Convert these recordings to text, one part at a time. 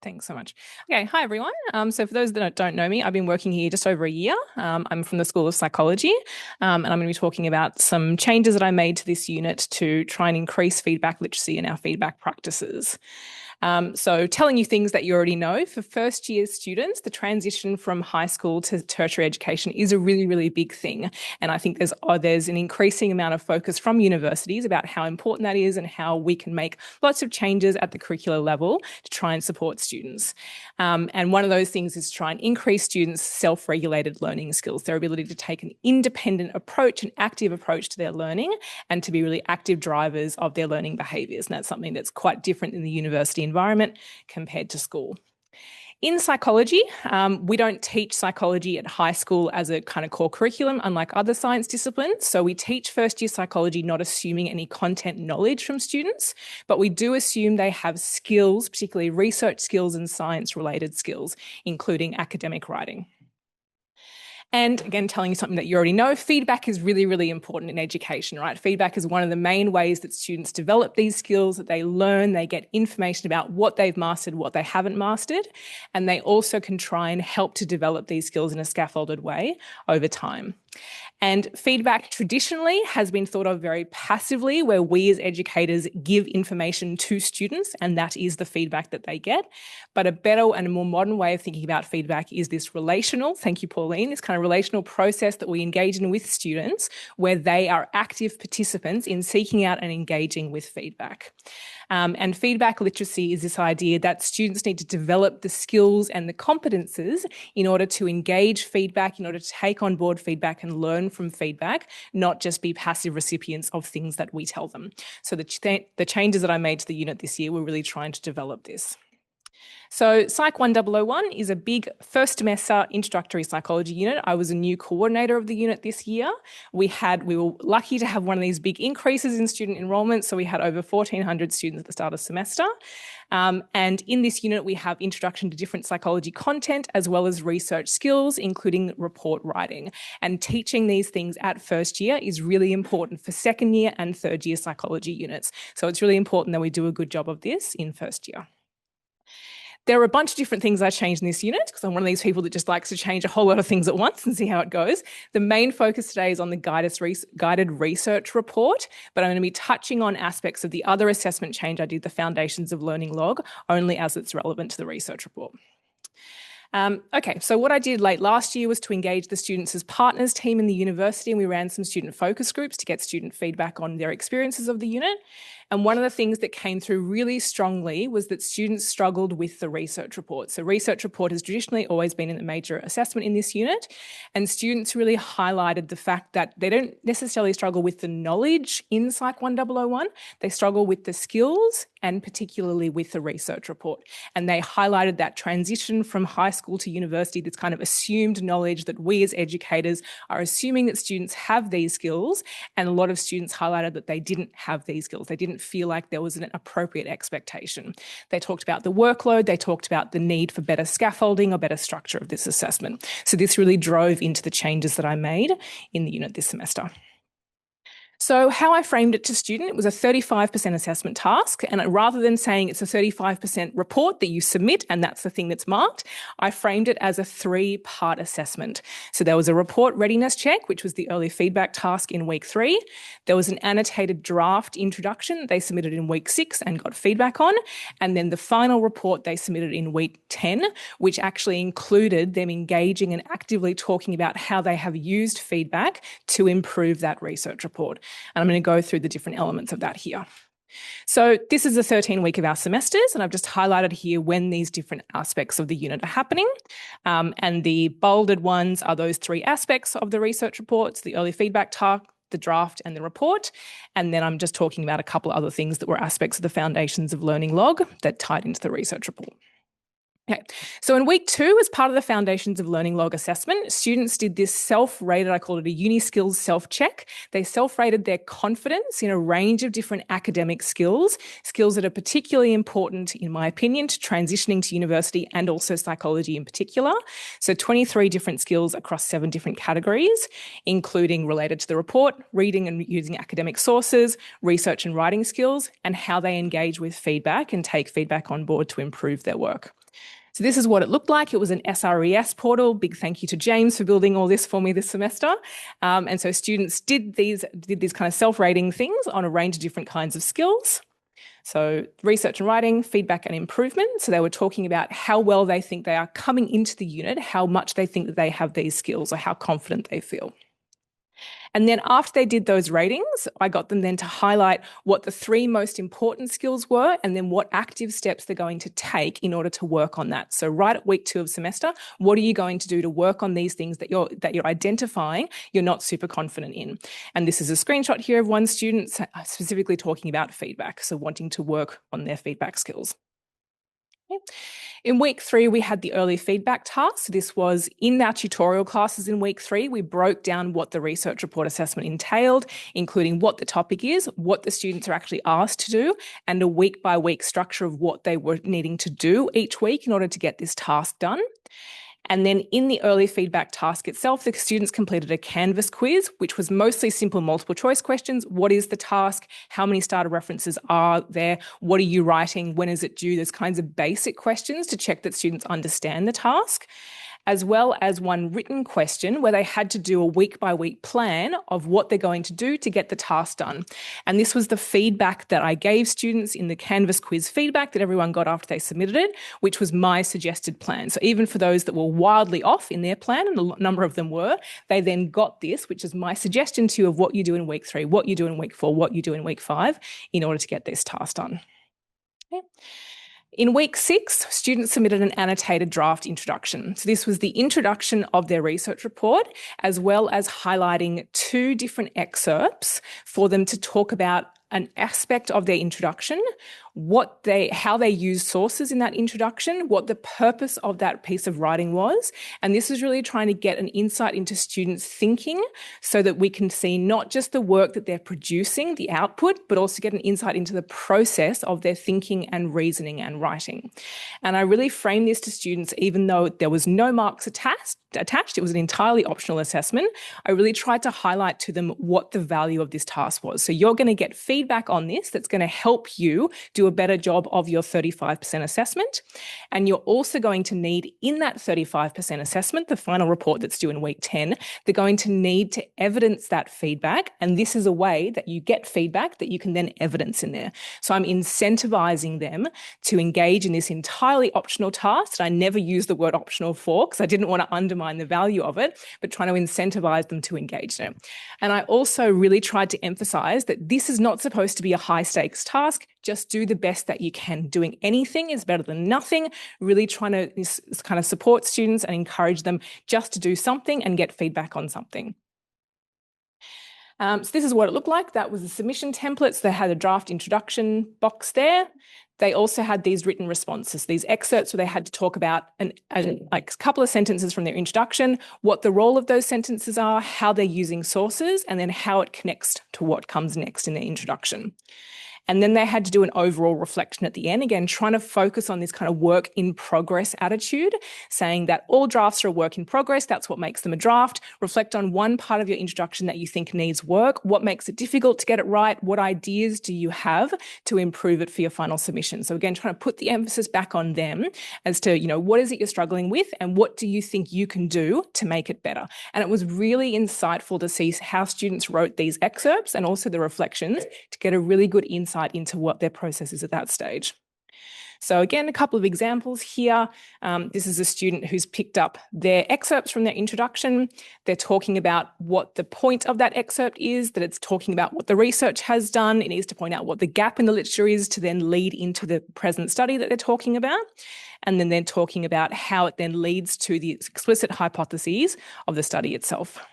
Thanks so much. Okay, hi everyone. So for those that don't know me, I've been working here just over a year. I'm from the School of Psychology, and I'm going to be talking about some changes that I made to this unit to try and increase feedback literacy in our feedback practices. So telling you things that you already know, for first year students, the transition from high school to tertiary education is a really, really big thing. And I think there's an increasing amount of focus from universities about how important that is and how we can make lots of changes at the curricular level to try and support students. And one of those things is to try and increase students' self-regulated learning skills, their ability to take an independent approach, an active approach to their learning, and to be really active drivers of their learning behaviours. And that's something that's quite different in the university environment compared to school. In psychology, we don't teach psychology at high school as a kind of core curriculum, unlike other science disciplines. So we teach first year psychology not assuming any content knowledge from students, but we do assume they have skills, particularly research skills and science-related skills, including academic writing. And again, telling you something that you already know, feedback is really, really important in education, right? Feedback is one of the main ways that students develop these skills, that they learn, they get information about what they've mastered, what they haven't mastered, and they also can try and help to develop these skills in a scaffolded way over time. And feedback traditionally has been thought of very passively, where we as educators give information to students and that is the feedback that they get. But a better and a more modern way of thinking about feedback is this relational, thank you Pauline, this kind of relational process that we engage in with students where they are active participants in seeking out and engaging with feedback. And feedback literacy is this idea that students need to develop the skills and the competences in order to engage feedback, in order to take on board feedback and learn from feedback, not just be passive recipients of things that we tell them. So the changes that I made to the unit this year were really trying to develop this. So Psych 1001 is a big first semester introductory psychology unit. I was a new coordinator of the unit this year. We were lucky to have one of these big increases in student enrolment. So we had over 1,400 students at the start of semester. And in this unit, we have introduction to different psychology content as well as research skills, including report writing. And teaching these things at first year is really important for second year and third year psychology units. So it's really important that we do a good job of this in first year. There are a bunch of different things I changed in this unit because I'm one of these people that just likes to change a whole lot of things at once and see how it goes. The main focus today is on the guided research report, but I'm going to be touching on aspects of the other assessment change I did, the Foundations of Learning log, only as it's relevant to the research report. Okay, so what I did late last year was to engage the students as partners team in the university, and we ran some student focus groups to get student feedback on their experiences of the unit. And one of the things that came through really strongly was that students struggled with the research report. So research report has traditionally always been in the major assessment in this unit, and students really highlighted the fact that they don't necessarily struggle with the knowledge in Psych 1001, they struggle with the skills and particularly with the research report. And they highlighted that transition from high school to university, this kind of assumed knowledge that we as educators are assuming that students have these skills, and a lot of students highlighted that they didn't have these skills. They didn't feel like there was an appropriate expectation. They talked about the workload, they talked about the need for better scaffolding or better structure of this assessment. So this really drove into the changes that I made in the unit this semester. So how I framed it to student, it was a 35% assessment task. And rather than saying it's a 35% report that you submit and that's the thing that's marked, I framed it as a 3-part assessment. So there was a report readiness check, which was the early feedback task in week 3. There was an annotated draft introduction they submitted in week 6 and got feedback on. And then the final report they submitted in week 10, which actually included them engaging and actively talking about how they have used feedback to improve that research report. And I'm going to go through the different elements of that here. So this is the 13th week of our semesters, and I've just highlighted here when these different aspects of the unit are happening. And the bolded ones are those 3 aspects of the research reports, the early feedback task, the draft and the report. And then I'm just talking about a couple of other things that were aspects of the Foundations of Learning log that tied into the research report. Okay, so in week 2, as part of the Foundations of Learning log assessment, students did this self-rated, I call it a uni skills self-check. They self-rated their confidence in a range of different academic skills that are particularly important, in my opinion, to transitioning to university and also psychology in particular. So 23 different skills across 7 different categories, including related to the report, reading and using academic sources, research and writing skills, and how they engage with feedback and take feedback on board to improve their work. So this is what it looked like. It was an SRES portal. Big thank you to James for building all this for me this semester. And so students did these kind of self-rating things on a range of different kinds of skills. So research and writing, feedback and improvement. So they were talking about how well they think they are coming into the unit, how much they think that they have these skills or how confident they feel. And then after they did those ratings, I got them then to highlight what the 3 most important skills were and then what active steps they're going to take in order to work on that. So right at week 2 of semester, what are you going to do to work on these things that you're identifying you're not super confident in? And this is a screenshot here of one student specifically talking about feedback, so wanting to work on their feedback skills. Okay. In week 3, we had the early feedback task. So this was in our tutorial classes in week 3. We broke down what the research report assessment entailed, including what the topic is, what the students are actually asked to do, and a week-by-week structure of what they were needing to do each week in order to get this task done. And then in the early feedback task itself, the students completed a Canvas quiz, which was mostly simple multiple choice questions. What is the task? How many starter references are there? What are you writing? When is it due? Those kinds of basic questions to check that students understand the task, as well as one written question where they had to do a week-by-week plan of what they're going to do to get the task done. And this was the feedback that I gave students in the Canvas quiz feedback that everyone got after they submitted it, which was my suggested plan. So even for those that were wildly off in their plan, and a number of them were, they then got this, which is my suggestion to you of what you do in week 3, what you do in week 4, what you do in week 5 in order to get this task done. Okay. In week 6, students submitted an annotated draft introduction. So this was the introduction of their research report, as well as highlighting 2 different excerpts for them to talk about an aspect of their introduction, how they used sources in that introduction, what the purpose of that piece of writing was. And this is really trying to get an insight into students' thinking so that we can see not just the work that they're producing, the output, but also get an insight into the process of their thinking and reasoning and writing. And I really framed this to students, even though there was no marks attached, it was an entirely optional assessment. I really tried to highlight to them what the value of this task was. So you're going to get feedback on this that's going to help you do a better job of your 35% assessment. And you're also going to need in that 35% assessment, the final report that's due in week 10, they're going to need to evidence that feedback. And this is a way that you get feedback that you can then evidence in there. So I'm incentivizing them to engage in this entirely optional task that I never use the word optional for because I didn't want to undermine the value of it, but trying to incentivize them to engage in it. And I also really tried to emphasize that this is not supposed to be a high stakes task. Just do the best that you can. Doing anything is better than nothing. Really trying to kind of support students and encourage them just to do something and get feedback on something. So this is what it looked like. That was the submission templates. They had a draft introduction box there. They also had these written responses, these excerpts where they had to talk about a couple of sentences from their introduction, what the role of those sentences are, how they're using sources, and then how it connects to what comes next in their introduction. And then they had to do an overall reflection at the end, again, trying to focus on this kind of work in progress attitude, saying that all drafts are a work in progress. That's what makes them a draft. Reflect on one part of your introduction that you think needs work. What makes it difficult to get it right? What ideas do you have to improve it for your final submission? So again, trying to put the emphasis back on them as to, what is it you're struggling with and what do you think you can do to make it better? And it was really insightful to see how students wrote these excerpts and also the reflections to get a really good insight into what their process is at that stage. So again, a couple of examples here. This is a student who's picked up their excerpts from their introduction. They're talking about what the point of that excerpt is, that it's talking about what the research has done. It needs to point out what the gap in the literature is to then lead into the present study that they're talking about. And then they're talking about how it then leads to the explicit hypotheses of the study itself.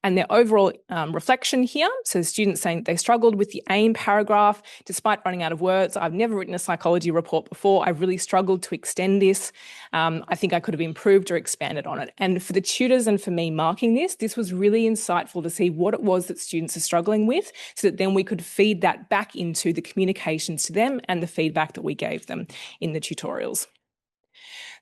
And their overall reflection here, so students saying they struggled with the aim paragraph despite running out of words. I've never written a psychology report before. I've really struggled to extend this. I think I could have improved or expanded on it. And for the tutors and for me marking this was really insightful to see what it was that students are struggling with so that then we could feed that back into the communications to them and the feedback that we gave them in the tutorials.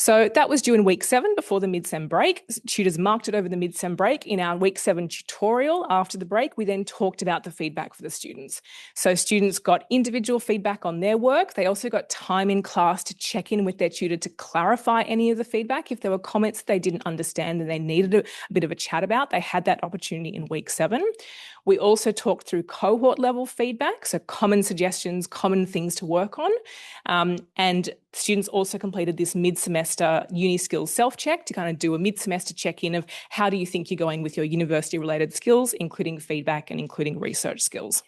So that was due in week 7 before the mid-sem break. Tutors marked it over the mid-sem break. In our week 7 tutorial after the break, we then talked about the feedback for the students. So students got individual feedback on their work. They also got time in class to check in with their tutor to clarify any of the feedback. If there were comments they didn't understand and they needed a bit of a chat about, they had that opportunity in week 7. We also talked through cohort level feedback, so common suggestions, common things to work on. And students also completed this mid-semester uni skills self-check to kind of do a mid-semester check-in of how do you think you're going with your university-related skills, including feedback and including research skills.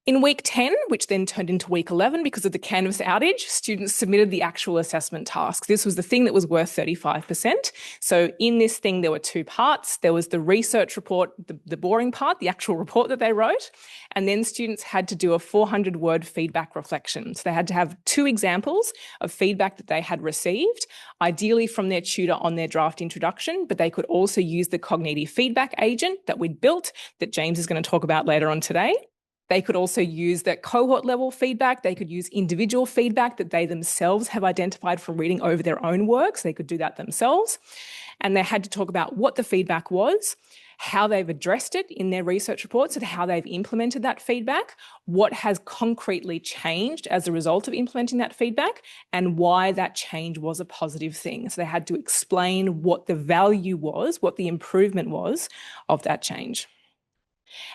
In week 10, which then turned into week 11 because of the Canvas outage, students submitted the actual assessment task. This was the thing that was worth 35%. So in this thing, there were 2 parts. There was the research report, the boring part, the actual report that they wrote, and then students had to do a 400-word feedback reflection. So they had to have 2 examples of feedback that they had received, ideally from their tutor on their draft introduction, but they could also use the cognitive feedback agent that we'd built that James is going to talk about later on today. They could also use that cohort level feedback. They could use individual feedback that they themselves have identified from reading over their own works. They could do that themselves. And they had to talk about what the feedback was, how they've addressed it in their research reports and how they've implemented that feedback, what has concretely changed as a result of implementing that feedback, and why that change was a positive thing. So they had to explain what the value was, what the improvement was of that change.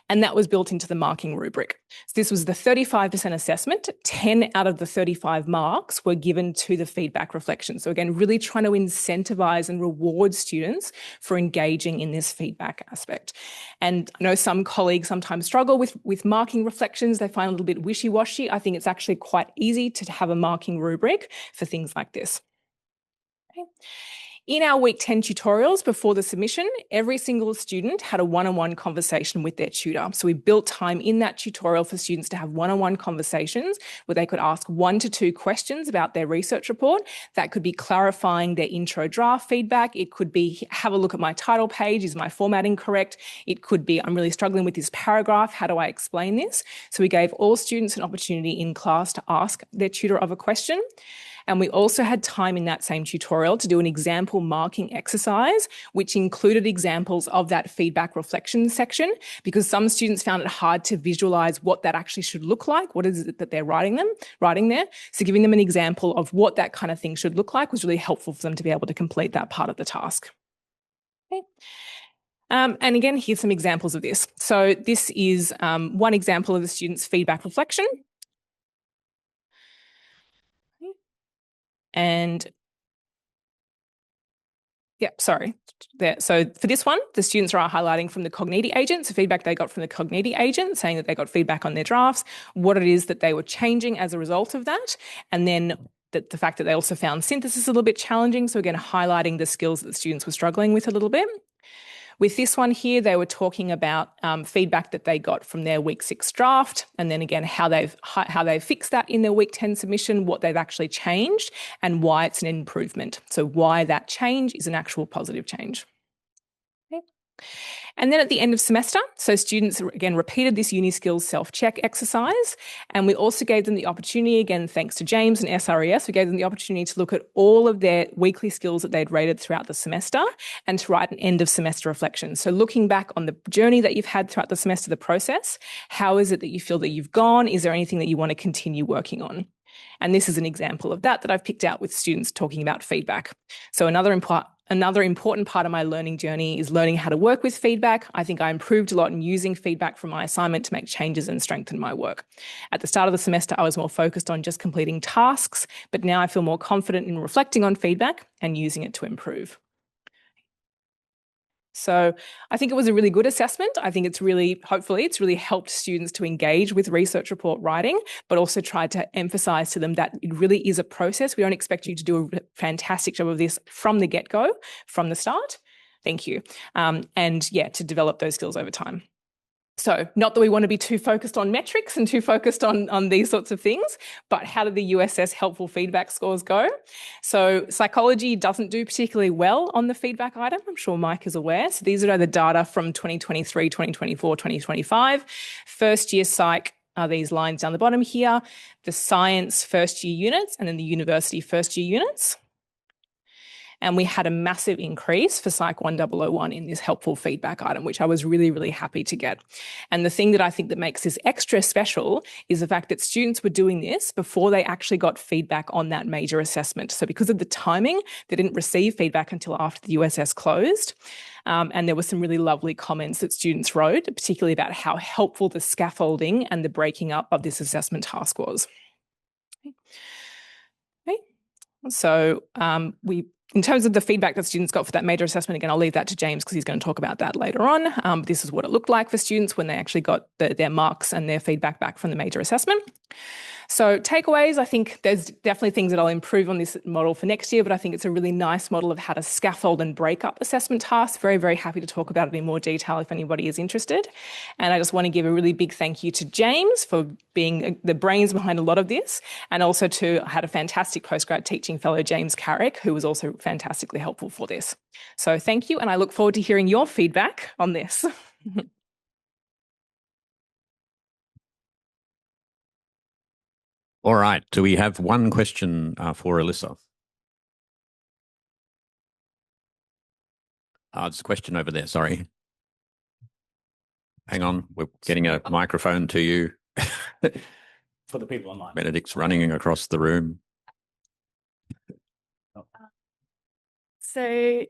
And that was built into the marking rubric. So this was the 35% assessment. 10 out of the 35 marks were given to the feedback reflection. So again, really trying to incentivize and reward students for engaging in this feedback aspect. And I know some colleagues sometimes struggle with marking reflections. They find it a little bit wishy-washy. I think it's actually quite easy to have a marking rubric for things like this. Okay. In our week 10 tutorials before the submission, every single student had a one-on-one conversation with their tutor. So we built time in that tutorial for students to have one-on-one conversations where they could ask 1 to 2 questions about their research report. That could be clarifying their intro draft feedback. It could be, have a look at my title page. Is my formatting correct? It could be, I'm really struggling with this paragraph. How do I explain this? So we gave all students an opportunity in class to ask their tutor of a question. And we also had time in that same tutorial to do an example marking exercise, which included examples of that feedback reflection section, because some students found it hard to visualize what that actually should look like. What is it that they're writing there? So giving them an example of what that kind of thing should look like was really helpful for them to be able to complete that part of the task. Okay. And again, here's some examples of this. So this is one example of the student's feedback reflection. And sorry. There. So for this one, the students are highlighting from the cognitive agent, so feedback they got from the cognitive agent, saying that they got feedback on their drafts, what it is that they were changing as a result of that, and then the fact that they also found synthesis a little bit challenging. So again, highlighting the skills that the students were struggling with a little bit. With this one here, they were talking about feedback that they got from their week 6 draft, and then again, how they've fixed that in their week 10 submission, what they've actually changed, and why it's an improvement. So why that change is an actual positive change. Okay. And then at the end of semester, so students again repeated this uni skills self-check exercise, and we also gave them the opportunity, again thanks to James and SRES, we gave them the opportunity to look at all of their weekly skills that they'd rated throughout the semester and to write an end of semester reflection. So looking back on the journey that you've had throughout the semester, the process, how is it that you feel that you've gone? Is there anything that you want to continue working on? And this is an example of that I've picked out with students talking about feedback. So another important part of my learning journey is learning how to work with feedback. I think I improved a lot in using feedback from my assignment to make changes and strengthen my work. At the start of the semester, I was more focused on just completing tasks, but now I feel more confident in reflecting on feedback and using it to improve. So I think it was a really good assessment. I think hopefully it's really helped students to engage with research report writing, but also tried to emphasize to them that it really is a process. We don't expect you to do a fantastic job of this from the get-go, from the start. Thank you. To develop those skills over time. So not that we want to be too focused on metrics and too focused on these sorts of things, but how do the USS helpful feedback scores go? So psychology doesn't do particularly well on the feedback item. I'm sure Mike is aware. So these are the data from 2023, 2024, 2025. First year psych are these lines down the bottom here, the science first year units and then the university first year units. And we had a massive increase for Psych 1001 in this helpful feedback item, which I was really, really happy to get. And the thing that I think that makes this extra special is the fact that students were doing this before they actually got feedback on that major assessment. So because of the timing, they didn't receive feedback until after the USS closed. And there were some really lovely comments that students wrote, particularly about how helpful the scaffolding and the breaking up of this assessment task was. Okay. So in terms of the feedback that students got for that major assessment, again, I'll leave that to James because he's going to talk about that later on. This is what it looked like for students when they actually got their marks and their feedback back from the major assessment. So takeaways, I think there's definitely things that I'll improve on this model for next year, but I think it's a really nice model of how to scaffold and break up assessment tasks. Very, very happy to talk about it in more detail if anybody is interested. And I just want to give a really big thank you to James for being the brains behind a lot of this, and also I had a fantastic postgrad teaching fellow, James Carrick, who was also fantastically helpful for this. So thank you, and I look forward to hearing your feedback on this. All right. Do we have one question for Alissa? There's a question over there. Sorry. Hang on. We're getting a microphone to you. For the people online. Benedict's running across the room. So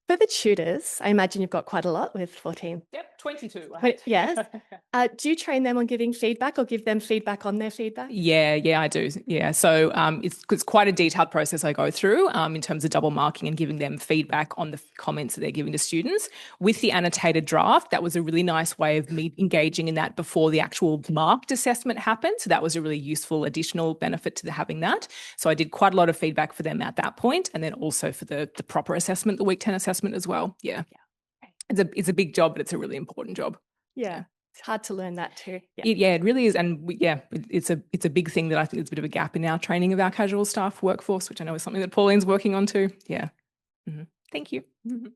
for the tutors, I imagine you've got quite a lot with 14. Yep, 22. Yes. Do you train them on giving feedback or give them feedback on their feedback? Yeah, I do. Yeah, so it's quite a detailed process I go through in terms of double marking and giving them feedback on the comments that they're giving to students. With the annotated draft, that was a really nice way of me engaging in that before the actual marked assessment happened. So that was a really useful additional benefit to having that. So I did quite a lot of feedback for them at that point, and then also for the proper assessment, the week 10 assessment as well. Yeah. It's a big job, but it's a really important job. Yeah. It's hard to learn that too. It really is. And it's a big thing that I think there's a bit of a gap in our training of our casual staff workforce, which I know is something that Pauline's working on too. Yeah. Mm-hmm. Thank you. Mm-hmm.